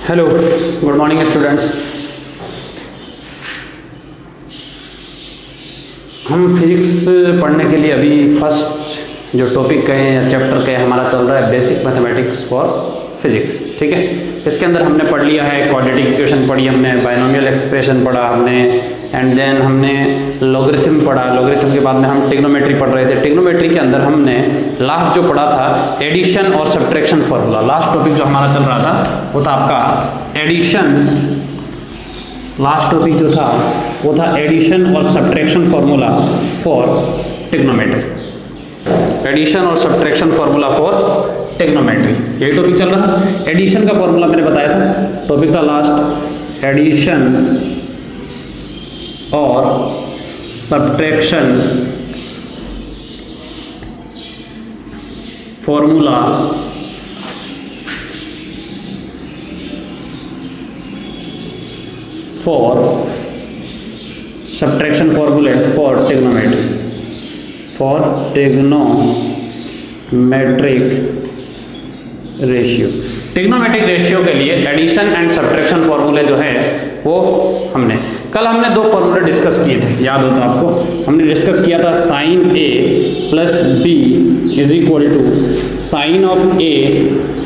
Hello, good morning students. हम physics पढ़ने के लिए अभी फर्स्ट जो टॉपिक कहें या चैप्टर कहें हमारा चल रहा है बेसिक मैथमेटिक्स फॉर फिजिक्स। ठीक है, इसके अंदर हमने पढ़ लिया है क्वाड्रेटिक इक्वेशन पढ़ी, हमने बायनोमियल एक्सप्रेशन पढ़ा हमने, एंड देन हमने लॉगरिथम पढ़ा। लॉगरिथम के बाद में हम ट्रिग्नोमेट्री पढ़ रहे थे। ट्रिग्नोमेट्री के अंदर हमने लास्ट जो पढ़ा था एडिशन और सब्ट्रैक्शन फॉर्मूला। लास्ट टॉपिक जो हमारा चल रहा था वो था आपका एडिशन। लास्ट टॉपिक जो था वो था एडिशन और subtraction formula for trigonometry. Addition और सब्ट्रैक्शन फॉर्मूला फॉर ट्रिग्नोमेट्री, यही टॉपिक चल रहा था। एडिशन का फॉर्मूला मैंने बताया था, टॉपिक था लास्ट एडिशन और सब्ट्रैक्शन फॉर्मूला फॉर सब्ट्रैक्शन फॉर्मूले for trigonometry, for trigonometric ratio. Trigonometric ratio के लिए एडिशन एंड सब्ट्रैक्शन फॉर्मूले जो है वो हमने दो फॉर्मूले डिस्कस किए थे, याद होता आपको। हमने डिस्कस किया था sine A plus B is equal to sine of A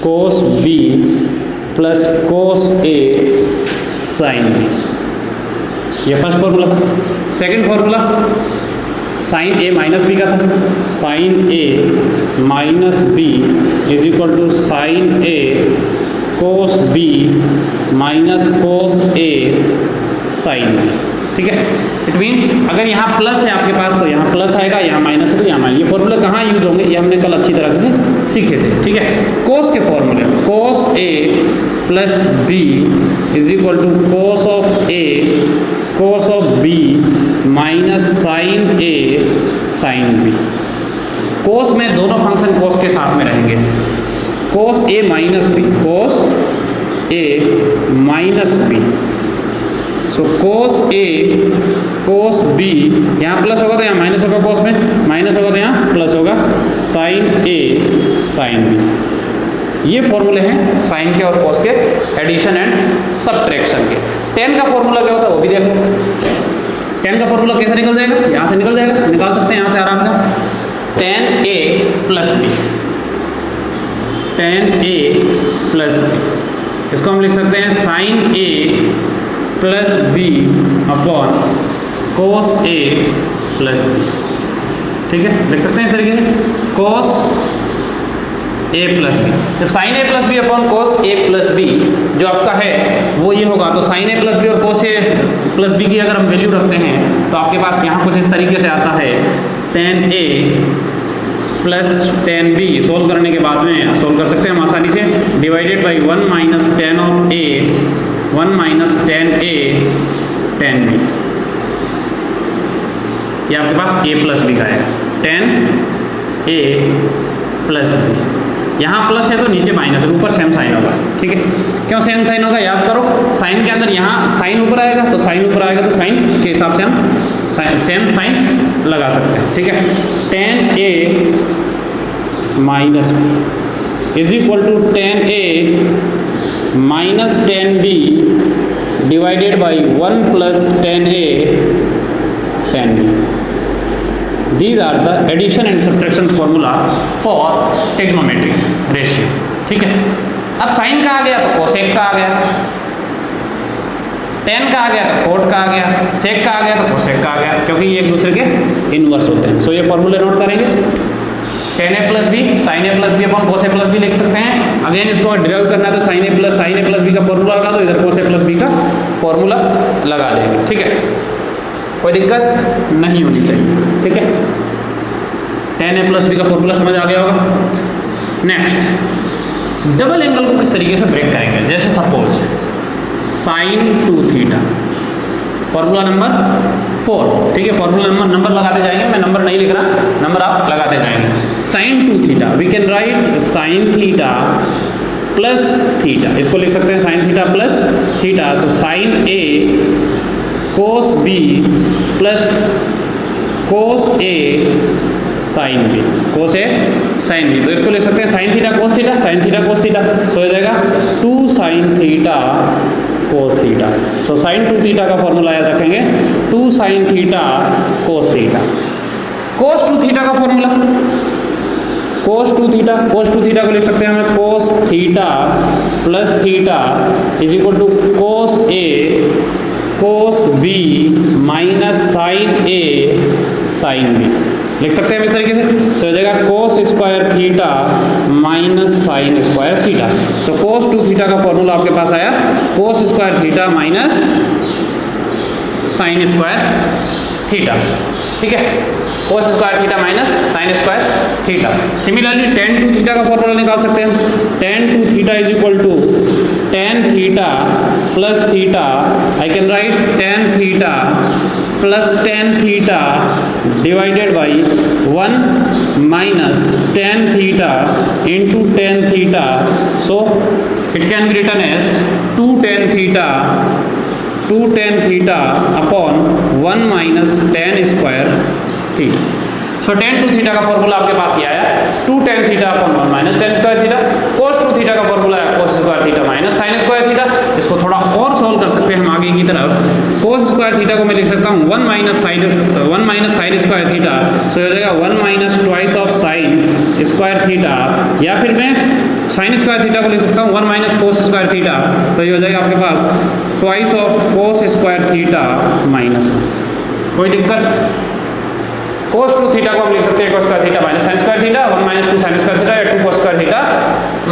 cos B plus cos A sine B, ये फर्स्ट फॉर्मूला था। Second formula sine A minus B का था, sine A minus B is equal to sine A cos B minus cos A sine B. ठीक है, it means अगर यहाँ plus है आपके पास तो यहाँ प्लस आएगा, यहाँ माइनस है तो यहाँ माइनस। ये फॉर्मूला कहाँ यूज होंगे ये हमने कल अच्छी तरह से सीखे थे। ठीक है, कोस के फॉर्मूले cos A plus B is equal to cos of A cos of B minus sine A sine B. Cos में दोनों फंक्शन कोस के साथ में रहेंगे, cos A minus B, cos A minus B. So cos A cos B, यहाँ plus होगा तो यहाँ माइनस होगा, कोस में माइनस होगा तो यहाँ प्लस होगा, साइन ए साइन बी। ये फॉर्मूले हैं साइन के और कोस के एडिशन एंड सब्ट्रैक्शन के। टेन का फॉर्मूला क्या होता है वो भी देखो। टेन का फॉर्मूला कैसे निकल जाएगा, यहाँ से निकल जाएगा, निकाल सकते हैं यहाँ से आराम से। Ten A plus B, ten A plus B, इसको हम लिख सकते हैं sign A plus B upon cos A plus B. ठीक है, लिख सकते हैं इस तरीके से, कोस ए प्लस बी। जब sign A plus B upon cos A plus B जो आपका है वो ये होगा, तो साइन ए प्लस बी और कोस ए प्लस बी की अगर हम वैल्यू रखते हैं तो आपके पास यहाँ कुछ इस तरीके से आता है, tan A plus ten B. Solve करने के बाद में सोल्व कर सकते हैं हम आसानी से, divided by 1 minus tan of A, 1 minus tan A tan B. ये आपके पास ए प्लस बी का है, टेन ए प्लस बी। यहाँ प्लस है तो नीचे माइनस है, ऊपर सेम साइन होगा। ठीक है, क्यों सेम साइन होगा याद करो, साइन के अंदर यहाँ साइन ऊपर आएगा तो साइन ऊपर आएगा तो साइन के हिसाब से हम सेम साइन लगा सकते हैं। ठीक है, tan A minus B is equal to tan A minus tan B divided by 1 plus tan A tan B. These are the addition and subtraction formula for trigonometric ratio। ठीक है, अब sign का आ गया तो कोसेक का आ गया, ten का आ गया तो कोट का आ गया, सेक का आ गया तो कोसेक का आ गया, क्योंकि ये एक दूसरे के इनवर्स होते हैं। सो ये फॉर्मूले नोट करेंगे, ten A plus B sign A plus B upon cos A plus B लिख सकते हैं। अगेन इसको डिराइव करना है तो साइन ए प्लस बी का फॉर्मूला लगा दो, इधर कोस ए प्लस बी का फॉर्मूला लगा देंगे। ठीक है, कोई दिक्कत नहीं होनी चाहिए। ठीक है, टेन ए प्लस बी का फॉर्मूला समझ आ गया होगा। नेक्स्ट, डबल एंगल को किस तरीके से ब्रेक करेंगे, जैसे suppose sine 2 theta, formula number 4। ठीक है, फॉर्मूला नंबर लगाते जाएंगे, मैं नंबर नहीं लिख रहा, नंबर आप लगाते जाएंगे। Sine 2 theta, we can write sine theta plus theta, इसको लिख सकते हैं sine theta plus theta. So sine A cos B plus cos A sine B, cos A sine B. तो इसको लिख सकते हैं sine theta cos theta, sine theta cos theta. So हो जाएगा 2 sine theta cos theta. So sine 2 theta का formula याद रखेंगे 2 sine theta cos theta. Cos 2 theta का formula cos 2 theta, cos 2 theta को लिख सकते हैं हमें cos theta plus theta is equal to cos A cos B minus sine A sine B. लिख सकते हैं हम इस तरीके से। सो हो जाएगा cos square theta minus sine square theta. So cos 2 theta का फॉर्मूला आपके पास आया cos square theta minus sine square theta. ठीक है, cos square theta minus sine square theta. Similarly tan 2 theta का फॉर्मूला निकाल सकते हैं। tan 2 theta is equal to tan theta plus theta, I can write tan theta plus tan theta divided by 1 minus tan theta into tan theta. So it can be written as 2 tan theta upon 1 minus tan square theta. So tan 2 theta का formula आपके पास ही आया 2 tan theta upon 1 minus tan square theta. cos 2 theta का formula है cos square theta minus sin square theta. इसको थोड़ा और सॉल्व कर सकते हैं हम आगे की तरफ। cos स्क्वायर थीटा को मैं लिख सकता हूँ 1 minus sin square theta. So हो जाएगा 1 minus twice of sin square theta, या फिर मैं sin स्क्वायर थीटा को लिख सकता हूँ 1 माइनस cos स्क्वायर थीटा। तो ये हो जाएगा आपके पास twice of cos square theta minus 1। कोई दिक्कत? cos 2 थीटा को हम लिख सकते हैं cos square theta minus sin square theta, 1 minus 2 sin square theta या 2 cos स्क्वायर थीटा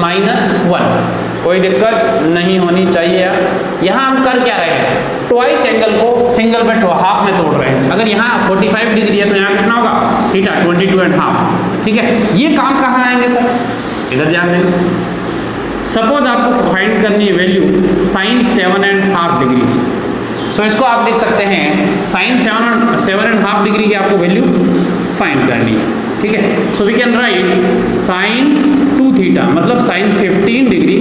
माइनस 1। कोई दिक्कत नहीं होनी चाहिए। यहाँ हम कर क्या रहे हैं, ट्वाइस एंगल को सिंगल पे हाफ में तोड़ रहे हैं। अगर यहाँ 45 डिग्री है तो यहाँ कितना होगा थीटा 22.5। ठीक है, ये काम कहाँ आएंगे सर, इधर ध्यान देंगे। सपोज आपको फाइंड करनी है वैल्यू साइन 7.5 डिग्री। सो इसको आप लिख सकते हैं साइन 7.5 डिग्री की आपको वैल्यू फाइंड करनी है। ठीक है, so we can write sine 2 theta मतलब साइन 15 डिग्री।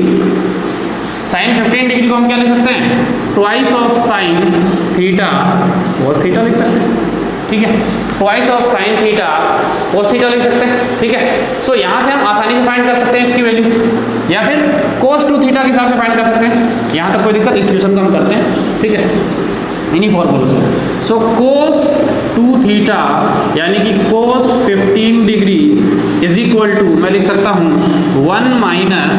साइन 15 डिग्री को हम क्या लिख सकते हैं twice of sine theta cos theta लिख सकते हैं। ठीक है, twice of sine theta cos theta लिख सकते हैं। ठीक है, सो यहाँ से हम आसानी से फाइंड कर सकते हैं इसकी वैल्यू, या फिर cos 2 थीटा के हिसाब से फाइंड कर सकते हैं। यहाँ तक कोई दिक्कत, इस क्वेश्चन को हम करते हैं। ठीक है, इन्हीं फॉर्मूलों से। सो cos 2 थीटा यानी कि cos 15 degree is equal to मैं लिख सकता हूँ 1 minus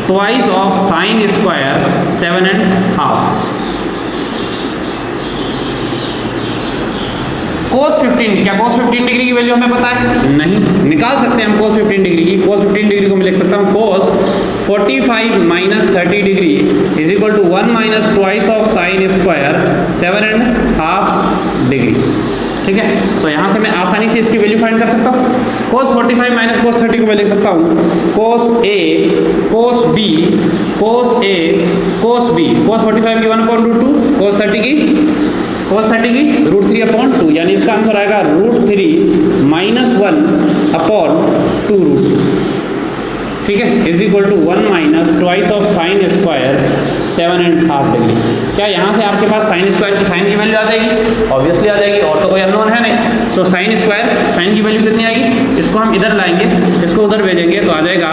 twice of sine square 7.5। cos 15, क्या cos 15 डिग्री की वैल्यू हमें पता है? नहीं, निकाल सकते हैं हम cos 15 डिग्री की। cos 15 डिग्री को मैं लिख सकता हूँ cos 45 minus 30 degree is equal to 1 minus twice of sine square 7.5 degree. ठीक है, सो यहाँ से मैं आसानी से इसकी वैल्यू फाइंड कर सकता हूँ। cos 45 माइनस cos 30 को मैं लिख सकता हूँ cos A cos B cos A cos B। cos 45 की 1/2, cos 30 की √3/2, यानी इसका आंसर आएगा √3 माइनस 1/2। ठीक है, is equal to 1 minus twice of sine square 7.5 degree. क्या यहाँ से आपके पास साइन स्क्वायर की साइन की वैल्यू आ जाएगी? ऑब्वियसली आ जाएगी, और तो कोई अननोन है नहीं। सो साइन स्क्वायर साइन की वैल्यू कितनी आएगी, इसको हम इधर लाएंगे, इसको उधर भेजेंगे तो आ जाएगा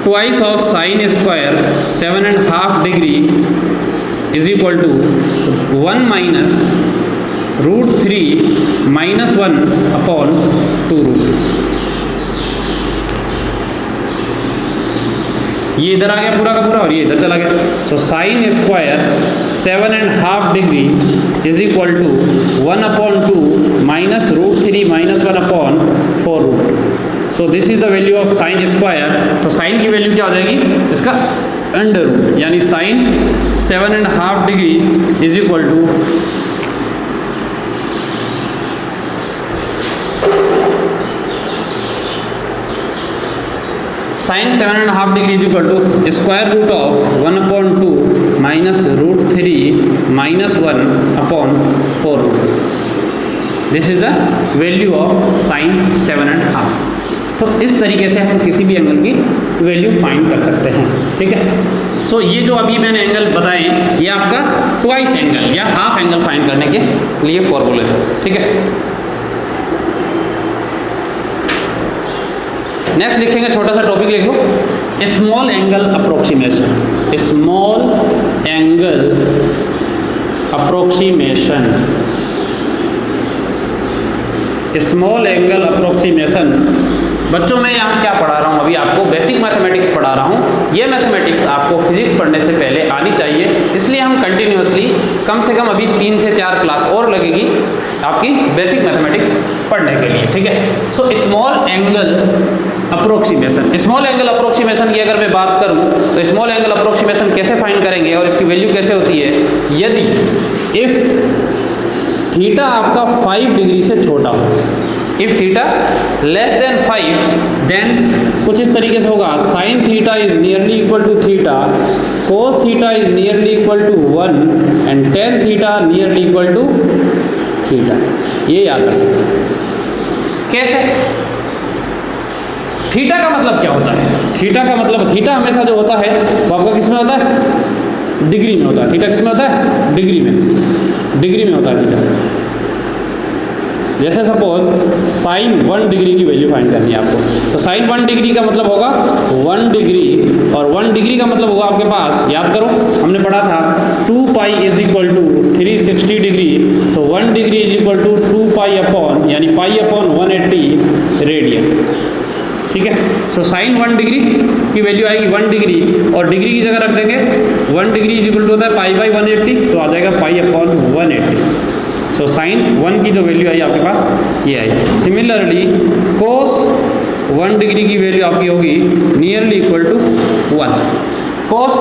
twice of sine square 7.5 degree is equal to 1 minus √3 minus 1/2। ये इधर आ गया पूरा का पूरा और ये इधर चला गया। So sine square 7.5 degree is equal to 1/2 minus √3 minus 1/4। So this is the value of sine square. तो साइन की वैल्यू क्या हो जाएगी, इसका अंडर रूट, यानी sine 7.5 degree is equal to sine 7.5 degree is equal to square root of 1/2 minus √3 minus 1/4। This is the value of sine 7.5। तो इस तरीके से हम किसी भी एंगल की वैल्यू फाइंड कर सकते हैं, ठीक है। सो ये जो अभी मैंने एंगल बताए ये आपका ट्वाइस एंगल या हाफ एंगल फाइंड करने के लिए फॉर्मूले थे, ठीक है। नेक्स्ट लिखेंगे, छोटा सा टॉपिक लिख लो, small angle approximation. Small angle approximation. Small angle approximation. बच्चों मैं यहाँ क्या पढ़ा रहा हूँ अभी आपको बेसिक मैथमेटिक्स पढ़ा रहा हूँ। ये मैथमेटिक्स आपको फिजिक्स पढ़ने से पहले आनी चाहिए, इसलिए हम कंटिन्यूअसली कम से कम अभी 3 से 4 क्लास और लगेगी आपकी बेसिक मैथमेटिक्स पढ़ने के लिए, ठीक है। So small angle approximation. Small angle approximation की अगर मैं बात करूँ तो स्मॉल एंगल अप्रोक्सीमेशन कैसे फाइंड करेंगे और इसकी वैल्यू कैसे होती है, यदि इफ थीटा आपका 5 डिग्री से छोटा हो, if theta less than 5 then कुछ इस तरीके से होगा, sine theta is nearly equal to theta, cos theta is nearly equal to 1 and tan theta nearly equal to theta. ये याद रखें। कैसे? थीटा का मतलब क्या होता है? थीटा का मतलब, थीटा हमेशा जो होता है वो आपका किस में होता है? डिग्री में होता है। थीटा किस में होता है? डिग्री में। डिग्री में होता है थीटा। जैसे सपोज साइन 1 डिग्री की वैल्यू फाइंड करनी है आपको, तो साइन 1 डिग्री का मतलब होगा 1 डिग्री, और 1 डिग्री का मतलब होगा आपके पास, याद करो हमने पढ़ा था 2 pi is equal to 360 degree. So 1 degree is equal to 2 pi upon, यानी पाई अपॉन 180 रेडियन, ठीक है। सो साइन 1 डिग्री की वैल्यू आएगी 1 डिग्री, और डिग्री की जगह रख देंगे 1 डिग्री इज इक्वल टू होता है पाई बाई 180, तो आ जाएगा पाई अपॉन 180। सो साइन 1 की जो वैल्यू आई आपके पास ये आई। सिमिलरली कोस 1 डिग्री की वैल्यू आपकी होगी nearly equal to 1। Cos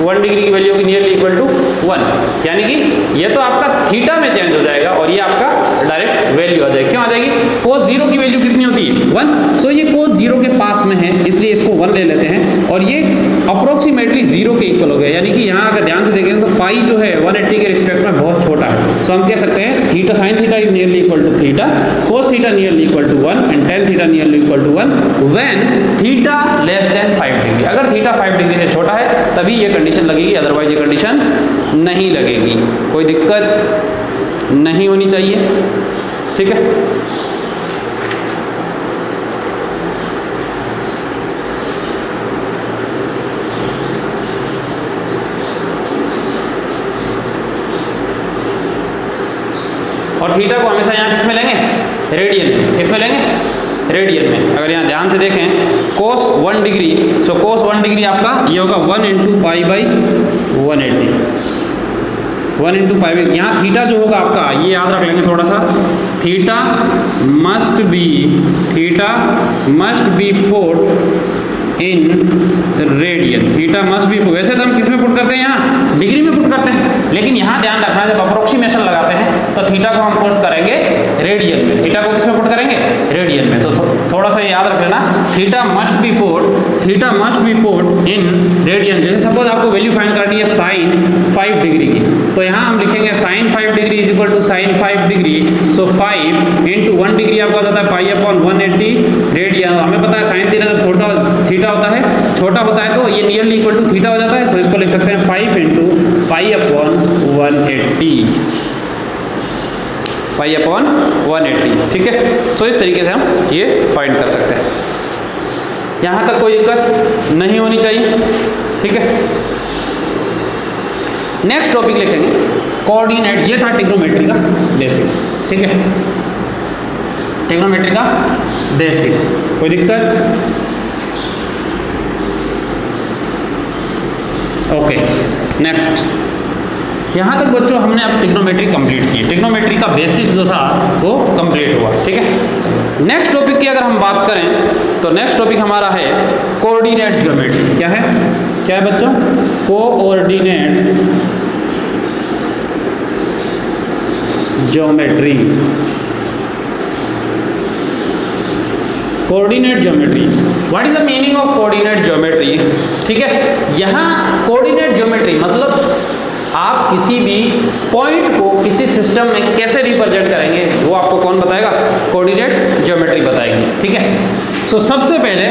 1 degree की वैल्यू होगी नियरली इक्वल टू 1, यानी कि ये तो आपका थीटा में चेंज हो जाएगा और ये आपका डायरेक्ट वैल्यू आ जाएगी। क्यों आ जाएगी? कोस 0 की वैल्यू कितनी होती है? 1। सो ये कोस 0 के पास में है, इसलिए इसको 1 ले लेते हैं, और ये अप्रोक्सीमेटली 0 के इक्वल हो गया, यानी कि यहाँ अगर ध्यान से देखें तो पाई जो है 180 के रिस्पेक्ट में बहुत छोटा है। सो हम कह सकते हैं theta, sine theta is nearly equal to theta, cos theta nearly equal to 1 and tan theta nearly equal to 1 when theta less than 5 degree. अगर थीटा 5 डिग्री से छोटा है तभी ये कंडीशन लगेगी, अदरवाइज ये कंडीशन नहीं लगेगी। कोई दिक्कत नहीं होनी चाहिए, ठीक है। और थीटा को हमेशा यहाँ किस में लेंगे? रेडियन में। किस में लेंगे? रेडियन में। अगर यहाँ ध्यान से देखें कोस 1 डिग्री, सो कोस 1 डिग्री आपका ये होगा 1 into pi by 180, 1 into pi by. यहाँ थीटा जो होगा आपका, ये याद रख लेंगे थोड़ा सा, theta must be put in radian. Theta must be, वैसे तो हम किस में पुट करते हैं? यहाँ डिग्री में पुट करते हैं, लेकिन यहाँ ध्यान रखना जब अप्रोक्सीमेशन लगाते हैं तो थीटा को हम पुट करेंगे रेडियन में। थीटा को किस में पुट करेंगे? रेडियन में। तो थोड़ा सा याद रख लेना, theta must be put in radian. जैसे सपोज आपको वैल्यू फाइंड करनी है साइन 5 डिग्री की, तो यहाँ हम लिखेंगे sine 5 degree is equal to sine 5 degree. So 5 into 1 degree आपका जाता है पाई अपॉन 180 रेडियन। हमें पता है साइन थीटा जब थीटा होता है, छोटा होता है, तो ये नियरली इक्वल टू थीटा हो जाता है। सो इसको लिख सकते हैं 5 इंटू पाई अपॉन 180, पाई अपॉन 180, ठीक है। सो इस तरीके से हम ये फाइंड कर सकते हैं। यहाँ तक कोई दिक्कत नहीं होनी चाहिए, ठीक है। नेक्स्ट टॉपिक लिखेंगे कोऑर्डिनेट। ये था ट्रिग्नोमेट्री का बेसिक, ठीक है, ट्रिग्नोमेट्री का बेसिक। कोई दिक्कत? Okay, next. यहाँ तक बच्चों हमने अब ट्रिग्नोमेट्री कंप्लीट की। ट्रिग्नोमेट्री का बेसिक जो था वो कंप्लीट हुआ, ठीक है। नेक्स्ट टॉपिक की अगर हम बात करें तो नेक्स्ट टॉपिक हमारा है कोऑर्डिनेट ज्योमेट्री। क्या है? क्या है बच्चों? Coordinate geometry. Coordinate geometry, what is the meaning of coordinate geometry? ठीक है, यहाँ कोऑर्डिनेट ज्योमेट्री मतलब आप किसी भी पॉइंट को किसी सिस्टम में कैसे रिप्रेजेंट करेंगे वो आपको कौन बताएगा? कोऑर्डिनेट ज्योमेट्री बताएगी, ठीक है। सो सबसे पहले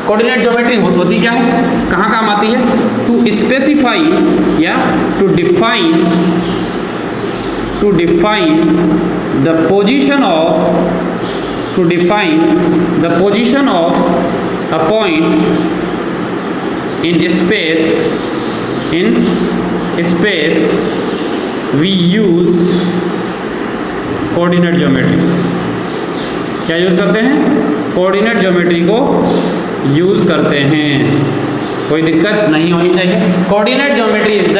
कोऑर्डिनेट ज्योमेट्री होती क्या है, कहाँ काम आती है? टू स्पेसिफाई या to define the position of a point in space we use coordinate geometry. क्या यूज करते हैं? कोऑर्डिनेट ज्योमेट्री को यूज करते हैं। कोई दिक्कत नहीं होनी चाहिए। Coordinate geometry is the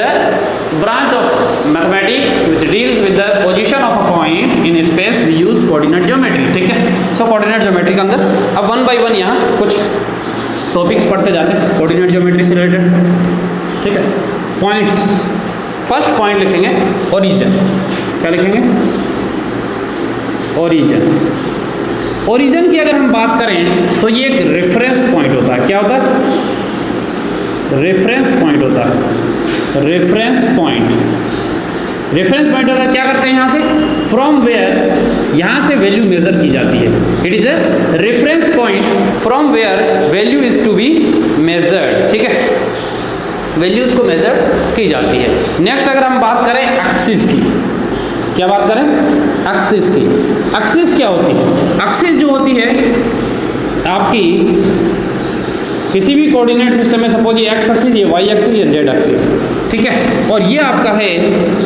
branch of mathematics which deals with the position of a point in space we use coordinate geometry. ठीक है, सो कोऑर्डिनेट ज्योमेट्री के अंदर अब वन बाय वन यहाँ कुछ टॉपिक्स पढ़ते जाते हैं कोऑर्डिनेट ज्योमेट्री से रिलेटेड। ठीक है, पॉइंट्स, फर्स्ट पॉइंट लिखेंगे ओरिजिन। क्या लिखेंगे? ओरिजिन की अगर हम बात करें तो ये एक रेफरेंस पॉइंट होता है। क्या होता है? रेफरेंस पॉइंट होता है। रेफरेंस पॉइंट होता है। क्या करते हैं यहाँ से? फ्रॉम वेयर, यहाँ से वैल्यू मेजर की जाती है। It is a reference point from where value is to be measured. ठीक है, वैल्यूज को मेजर की जाती है। नेक्स्ट अगर हम बात करें एक्सिस की, क्या बात करें? एक्सिस की। एक्सिस क्या होती है? एक्सिस जो होती है आपकी किसी भी कोऑर्डिनेट सिस्टम में, सपोज ये एक्स एक्सिस, ये वाई एक्सिस, ये जेड एक्सिस। ठीक है, और ये आपका है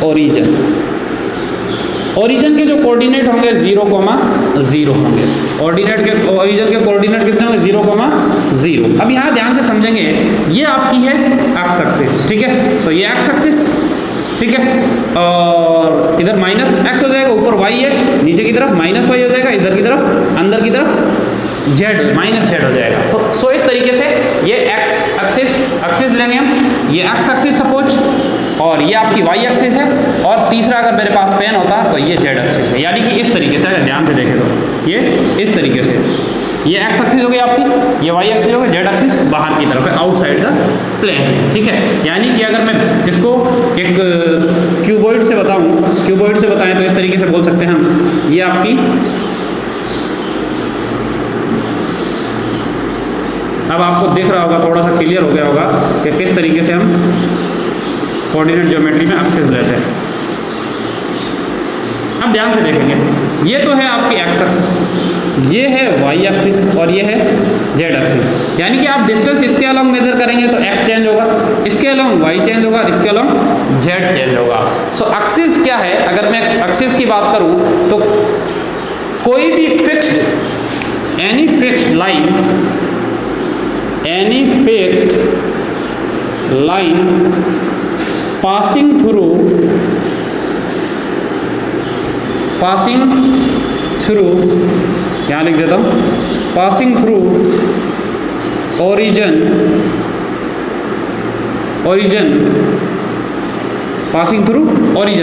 ओरिजिन। ओरिजिन के जो कोऑर्डिनेट होंगे 0,0 होंगे। ओरिजिन के कोऑर्डिनेट कितने होंगे? 0,0। अब यहाँ ध्यान से समझेंगे, ये आपकी है एक्स एक्सिस। ठीक है, सो ये एक्स एक्सिस। ठीक है, और इधर माइनस एक्स हो जाएगा, ऊपर वाई है, नीचे की तरफ माइनस वाई हो जाएगा, इधर की तरफ, अंदर की तरफ जेड माइनस जेड हो जाएगा। तो सो इस तरीके से ये एक्स एक्सिस लेंगे हम, ये एक्स एक्सिस सपोज, और ये आपकी वाई एक्सिस है, और तीसरा अगर मेरे पास पेन होता तो ये जेड एक्सिस है। यानी कि इस तरीके से अगर ध्यान से देखें तो ये इस तरीके से, ये एक्स एक्सिस हो गई आपकी, ये वाई एक्सिस हो गई, जेड एक्सिस बाहर की तरफ है, आउटसाइड द प्लेन। ठीक है, यानी कि अगर मैं इसको एक क्यूबॉइड से बताएं तो इस तरीके से बोल सकते हैं हम, ये आपकी, अब आपको दिख रहा होगा, थोड़ा सा क्लियर हो गया होगा कि किस तरीके से हम कोऑर्डिनेट ज्योमेट्री में एक्सिस लेते हैं। अब ध्यान से देखेंगे, ये तो है आपकी एक्स एक्सिस, ये है वाई एक्सिस, और ये है जेड एक्सिस। यानी कि आप डिस्टेंस इसके अलोंग मेजर करेंगे तो एक्स चेंज होगा, इसके अलोंग वाई चेंज होगा, इसके अलोंग जेड चेंज होगा। सो एक्सिस क्या है? अगर मैं एक्सिस की बात करूं तो कोई भी fixed, any fixed line passing through यहाँ लिख देता हूँ, passing through origin,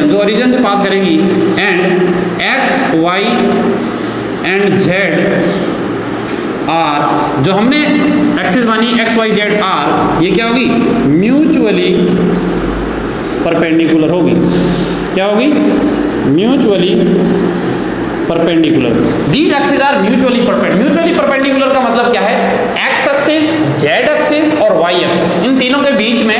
जो origin से पास करेगी, and x, y and z are, जो हमने एक्सिस मानी एक्स वाई जेड आर, ये क्या होगी? म्यूचुअली परपेंडिकुलर होगी। क्या होगी? Mutually perpendicular. These axis are mutually perpendicular का मतलब क्या है? एक्स एक्सिस, जेड एक्सिस और वाई एक्सिस, इन तीनों के बीच में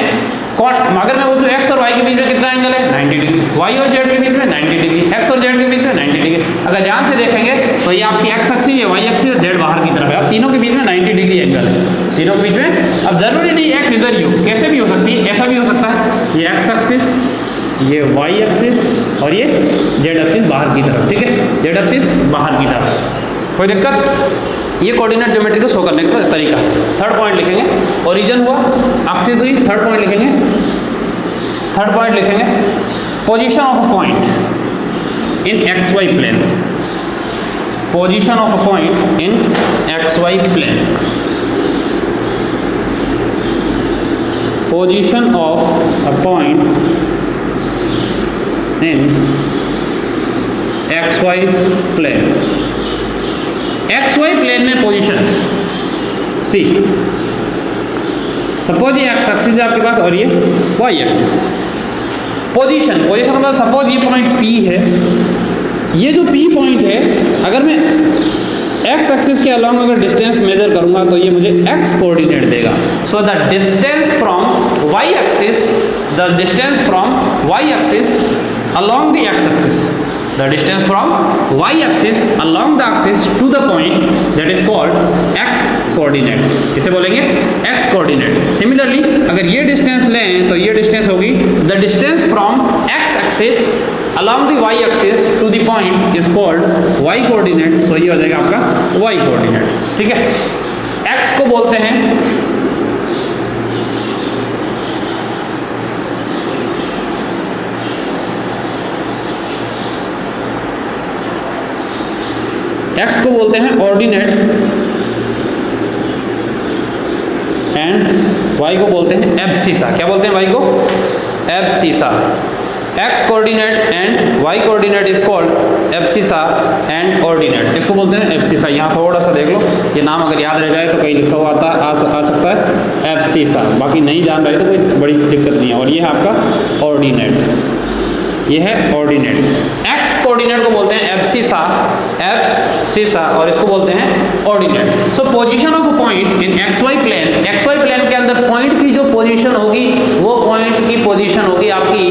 कौन, अगर मैं बोलूँ एक्स और वाई के बीच में कितना एंगल है? 90 डिग्री। वाई और जेड के बीच में 90 डिग्री। एक्स और जेड के बीच में 90 डिग्री। अगर ध्यान से देखेंगे तो ये आपकी एक्स एक्सिस, ये वाई एक्सिस और जेड बाहर की तरफ है। अब तीनों के बीच में 90 डिग्री एंगल है, तीनों के बीच में। अब जरूरी नहीं एक्स इधर ही हो, कैसे भी हो सकती है, ऐसा भी हो सकता है, ये एक्स एक्सिस, ये वाई एक्सिस और ये जेड एक्सिस बाहर की तरफ। ठीक है, जेड एक्सिस बाहर की तरफ, कोई दिक्कत? ये कोऑर्डिनेट ज्योमेट्री को शो करने का तरीका। थर्ड पॉइंट लिखेंगे, ओरिजिन हुआ, एक्सिस हुई, थर्ड पॉइंट लिखेंगे position of a point in x y plane. Position of a point in x y plane. Position of a point in x y plane. X y plane में position सी, suppose ये x axis है आपके पास और ये Y axis. Position का मतलब suppose ये पॉइंट P है, ये जो P पॉइंट है, अगर मैं एक्स एक्सिस के अलॉन्ग अगर डिस्टेंस मेजर करूंगा तो ये मुझे एक्स कोऑर्डिनेट देगा। So the distance from y axis, the distance from y axis along the x axis, the distance from y axis along the axis to the point that is called x coordinate, इसे बोलेंगे x coordinate। Similarly अगर ये distance लें तो ये distance होगी the distance from x axis along the y axis to the point is called y coordinate। सो ये हो जाएगा आपका y coordinate, ठीक है। x को बोलते हैं x को बोलते हैं ऑर्डिनेट एंड y को बोलते हैं एब्सिसा। क्या बोलते हैं y को? Abscissa. x coordinate and y coordinate is called abscissa and ordinate, इसको बोलते हैं एब्सिसा। यहाँ थोड़ा सा देख लो, ये नाम अगर याद रह जाए तो कहीं लिखा हुआ आ सकता है एब्सिसा, बाकी नहीं जान रहे तो कोई बड़ी दिक्कत नहीं है। और ये है आपका ऑर्डिनेट, ये है ऑर्डिनेट। x कोऑर्डिनेट को बोलते हैं एब्सिसा, एब्सिसा, और इसको बोलते हैं ordinate. So position of a point in xy plane, xy plane के अंदर पॉइंट की जो पोजीशन होगी वो पॉइंट की पोजीशन होगी आपकी,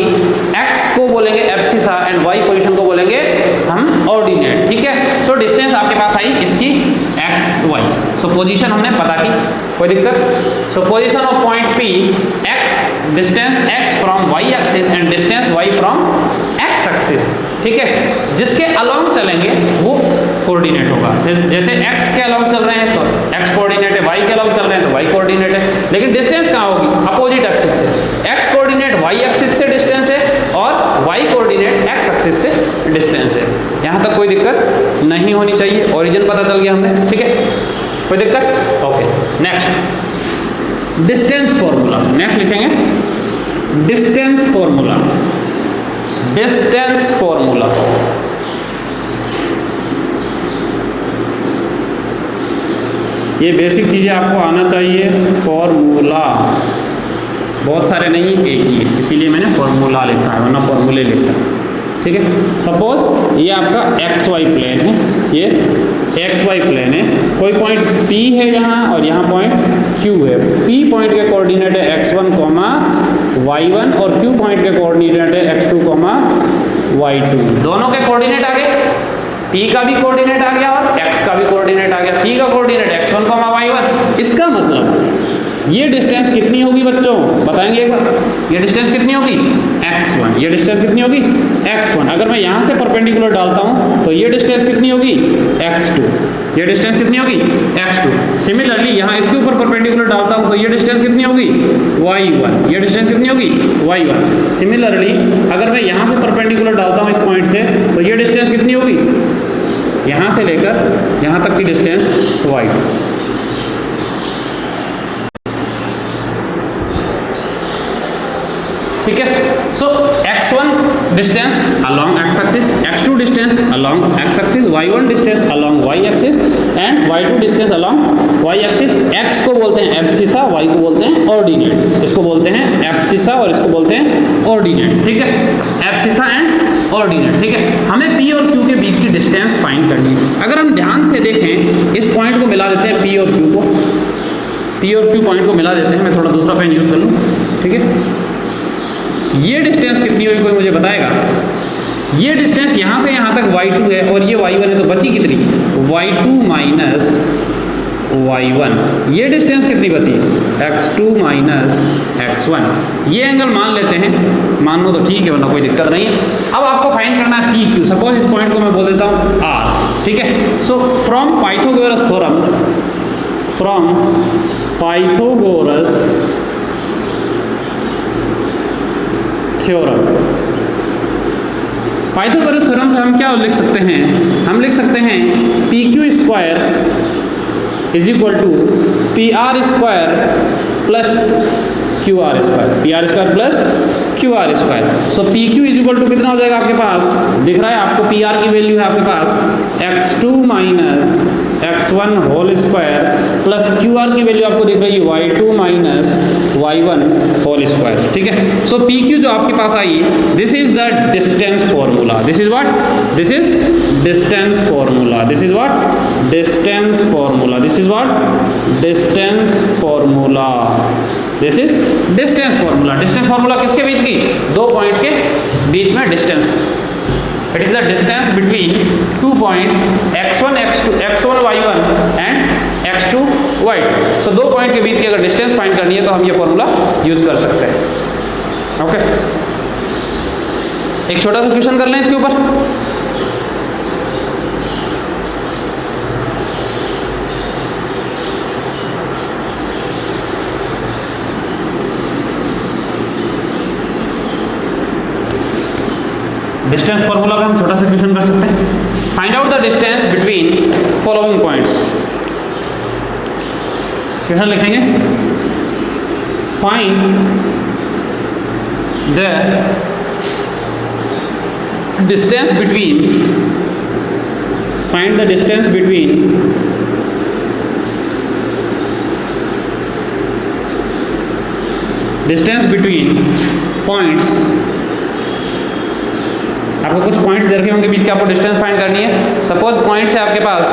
x को बोलेंगे एब्सिसा एंड y पोजीशन को बोलेंगे हम ऑर्डिनेट, ठीक है। सो डिस्टेंस आपके पास आई इसकी xy। सो पोजीशन हमने पता की, कोई दिक्कत? सो position of point P, x distance x from y axis and distance y from x axis, ठीक है। जिसके अलोंग चलेंगे वो कोऑर्डिनेट होगा। जैसे x के अलोंग चल रहे हैं तो x कोऑर्डिनेट है, y के अलोंग चल रहे हैं तो y कोऑर्डिनेट है, लेकिन डिस्टेंस कहाँ होगी? अपोजिट एक्सिस से। x कोऑर्डिनेट y एक्सिस से डिस्टेंस है और y कोऑर्डिनेट x एक्सिस से डिस्टेंस है। यहाँ तक कोई दिक्कत नहीं होनी चाहिए, ओरिजिन पता चल गया हमें, ठीक है, कोई दिक्कत? Okay, next distance formula. Next लिखेंगे डिस्टेंस फॉर्मूला, डिस्टेंस फॉर्मूला। ये बेसिक चीजें आपको आना चाहिए। फॉर्मूला बहुत सारे नहीं, एक ही है, इसीलिए मैंने फॉर्मूला लिखा है, वरना फॉर्मूले लिखता है, ठीक है। सपोज ये आपका XY प्लेन है, ये XY प्लेन है, कोई पॉइंट P है यहाँ और यहाँ पॉइंट Q है। P पॉइंट के कोऑर्डिनेट है x1, y1 और Q पॉइंट के कोऑर्डिनेट है x2, y2। दोनों के कोऑर्डिनेट आ गए, P का भी कोऑर्डिनेट आ गया और x का भी कोऑर्डिनेट आ गया। P का कोऑर्डिनेट x1, y1। इसका मतलब ये डिस्टेंस कितनी होगी बच्चों, बताएंगे एक बार? ये डिस्टेंस कितनी होगी? x1। ये डिस्टेंस कितनी होगी? x1। अगर मैं यहाँ से परपेंडिकुलर डालता हूँ तो ये डिस्टेंस कितनी होगी? x2। ये डिस्टेंस कितनी होगी? x2। सिमिलरली यहाँ इसके ऊपर परपेंडिकुलर डालता हूँ तो ये डिस्टेंस कितनी होगी? y1। ये डिस्टेंस कितनी होगी? y1। सिमिलरली अगर मैं यहाँ से परपेंडिकुलर डालता हूँ इस पॉइंट से तो ये डिस्टेंस कितनी होगी? यहाँ से लेकर यहाँ तक की डिस्टेंस y2। ठीक है। सो x1 distance along x axis, x2 distance along x axis, y1 distance along y axis and y2 distance along y axis. x को बोलते हैं एब्सिसा, y को बोलते हैं ऑर्डिनेट। इसको बोलते हैं एब्सिसा और इसको बोलते हैं ऑर्डिनेट, ठीक है। एब्सिसा एंड ऑर्डिनेट, ठीक है। हमें P और Q के बीच की डिस्टेंस फाइंड करनी है। अगर हम ध्यान से देखें, इस पॉइंट को मिला देते हैं, P और Q को, P और Q पॉइंट को मिला देते हैं। मैं थोड़ा दूसरा पेन यूज कर लूँ, ठीक है। ये डिस्टेंस कितनी होगी कोई मुझे बताएगा? ये डिस्टेंस यहाँ से यहाँ तक y2 है और ये y1 है, तो बची कितनी? y2 minus y1। ये डिस्टेंस कितनी बची? x2 minus x1। ये एंगल मान लेते हैं, मान लो तो ठीक है, वरना कोई दिक्कत नहीं है। अब आपको फाइंड करना है PQ। सपोज इस पॉइंट को मैं बोल देता हूँ R, ठीक है। So from Pythagoras theorem, from Pythagoras theorem, Pythagoras theorem से हम क्या लिख सकते हैं? हम लिख सकते हैं PQ square is equal to PR square plus QR square, PR square plus QR square. So PQ is equal to कितना हो जाएगा आपके पास? दिख रहा है आपको, PR की वैल्यू है आपके पास x2 minus x1 whole square plus QR की वैल्यू आपको दिख रही है y2 minus y1 whole square, ठीक है। सो PQ जो आपके पास आई, this is the distance formula, this is what this is distance formula, this is what distance formula, this is what distance formula, this is distance formula. Distance formula किसके बीच की, दो पॉइंट के बीच में distance, it is the distance between 2 points x1 x1 y1 and x2 y2। So दो point के बीच की अगर डिस्टेंस फाइंड करनी है तो हम ये फॉर्मूला यूज कर सकते हैं। ओके, एक छोटा सा क्वेश्चन कर लें इसके ऊपर। डिस्टेंस फॉर्मूला पे हम छोटा सा क्वेश्चन कर सकते हैं। Find out the distance between following points. Question लिखेंगे, find the distance between, find the distance between points. आपको कुछ पॉइंट्स दे रखे होंगे बीच के, आपको डिस्टेंस फाइंड करनी है। सपोज पॉइंट्स है आपके पास,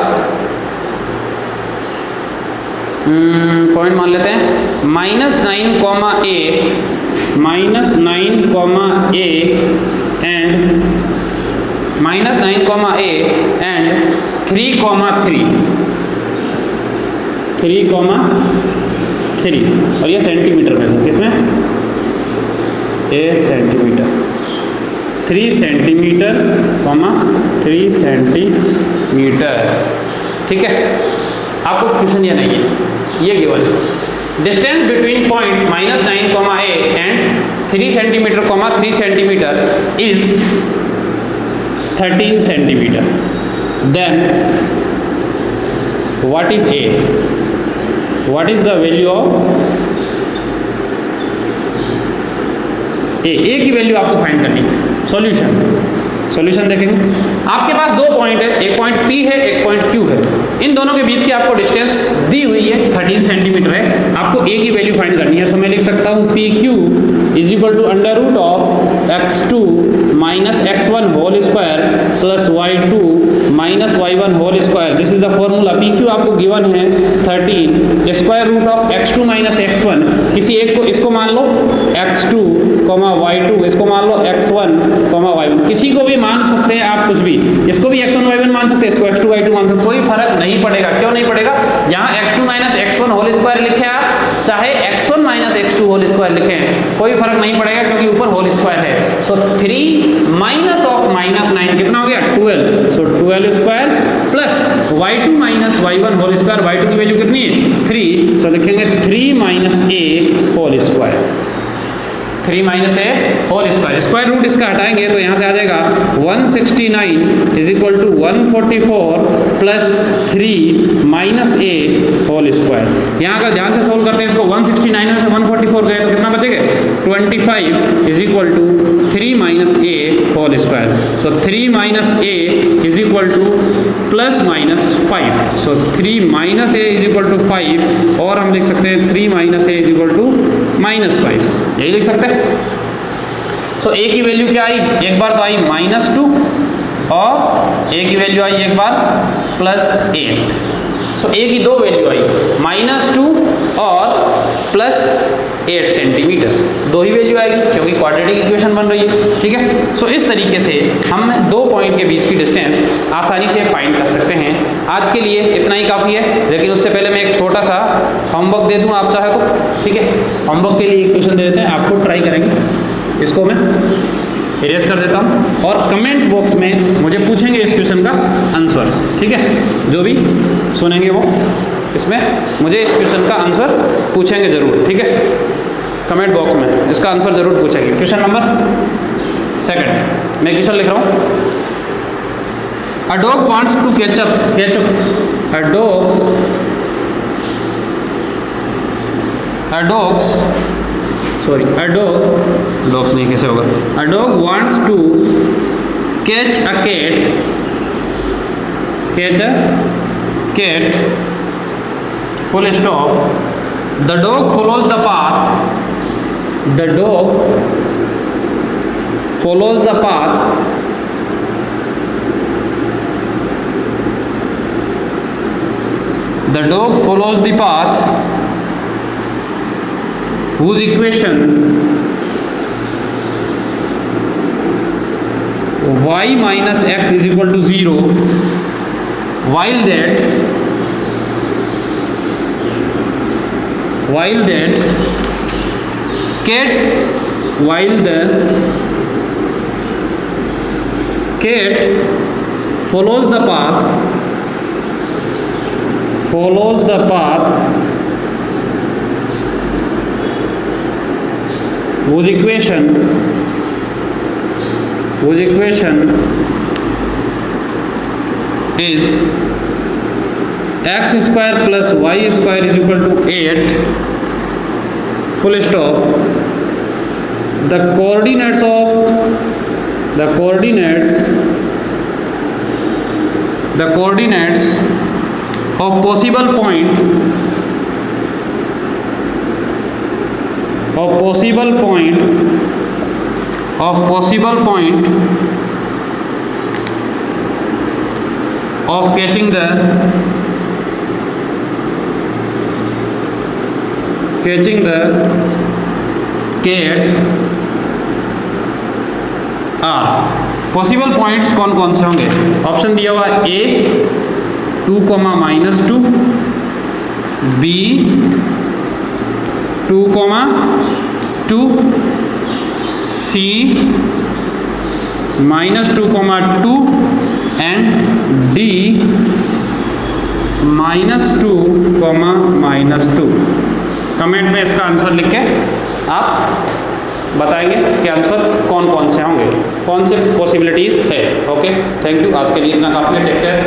पॉइंट मान लेते हैं -9, A, -9, A and -9, A and 3, 3 और ये सेंटीमीटर में से, किसमें, ए सेंटीमीटर, 3 सेंटीमीटर, 3 सेंटीमीटर। ठीक है, आपको क्वेश्चन ये नहीं है, ये given distance between points -9, A and 3 centimetre, 3 centimetre is 13 centimetre. Then what is A, what is the value of A की वैल्यू आपको फाइंड करनी है। सॉल्यूशन देखेंगे, आपके पास दो पॉइंट है, एक पॉइंट P है, एक पॉइंट Q है। इन दोनों के बीच की आपको डिस्टेंस दी हुई है 13 सेंटीमीटर है, आपको A की वैल्यू फाइंड करनी है। सो मैं लिख सकता हूँ PQ is equal to √ x2 minus x1 whole square plus y2 minus y1 whole square. This is the formula. PQ आपको गिवन है 13, square root of x2 minus x1, किसी एक को, इसको मान लो x2, y2, इसको मान लो x1, y1, किसी को भी मान सकते हैं आप, कुछ भी, इसको भी x1 y1 मान सकते हैं, इसको x2 y2 मान सकते हैं, कोई फर्क नहीं पड़ेगा। क्यों नहीं पड़ेगा, यहाँ x2 minus x1 whole square लिखे आप, चाहे x1 minus x2 whole square लिखे, कोई फर्क नहीं पड़ेगा क्योंकि ऊपर होल स्क्वायर है। सो 3 माइनस ऑफ -9 कितना हो गया, 12। सो 12 square plus y2 minus y1 whole square, y2 की वैल्यू कितनी है 3। सो लिखेंगे 3 minus A whole square, 3 minus A whole square. Square root इसका हटाएंगे तो यहाँ से आ जाएगा 169 is equal to 144 plus 3 minus A whole square. यहाँ अगर ध्यान से सोल्व करते हैं इसको, 169 में से 144 गए तो कितना बचेगा, 25 is equal to 3 minus A whole square. So 3 minus A is equal to plus minus 5। So 3 minus A is equal to 5, और हम लिख सकते हैं 3 minus A is equal to -5, यही लिख सकते हैं। सो A की वैल्यू क्या आई, एक बार तो आई -2 और A की वैल्यू आई एक बार +8। सो A की दो वैल्यू आई, -2 और +8 सेंटीमीटर, दो ही वैल्यू आएगी क्योंकि क्वाड्रेटिक इक्वेशन बन रही है। ठीक है, सो इस तरीके से हम दो पॉइंट के बीच की डिस्टेंस आसानी से फाइंड कर सकते हैं। आज के लिए इतना ही काफ़ी है, लेकिन उससे पहले मैं एक छोटा सा होमवर्क दे दूं, आप चाहे तो। ठीक है, होमवर्क के लिए एक क्वेश्चन दे देते हैं, आपको ट्राई करेंगे। इसको मैं इरेज कर देता हूँ और कमेंट बॉक्स में मुझे पूछेंगे इस क्वेश्चन का आंसर। ठीक है, जो भी सुनेंगे वो इसमें मुझे इस क्वेश्चन का आंसर पूछेंगे ज़रूर। ठीक है, कमेंट बॉक्स में इसका आंसर ज़रूर पूछेंगे। क्वेश्चन नंबर 2 मैं क्वेश्चन लिख रहा हूँ। A dog wants to catch up. A dogs नहीं, कैसे होगा, a dog wants to catch a cat, full stop. The dog follows the path the dog follows the path whose equation y minus x is equal to 0, while that cat follows the path whose equation is x square plus y square is equal to 8, full stop. The coordinates of possible point of catching the cat are, possible points कौन कौन से होंगे? Option दिया हुआ A 2, -2, B 2, 2, C -2, 2 and D -2, -2। Comment में इसका answer लिख के आप बताएंगे कि आंसर कौन कौन से होंगे, कौन से पॉसिबिलिटीज़ है। Okay, thank you. आज के लिए इतना काफ़ी है। Take care.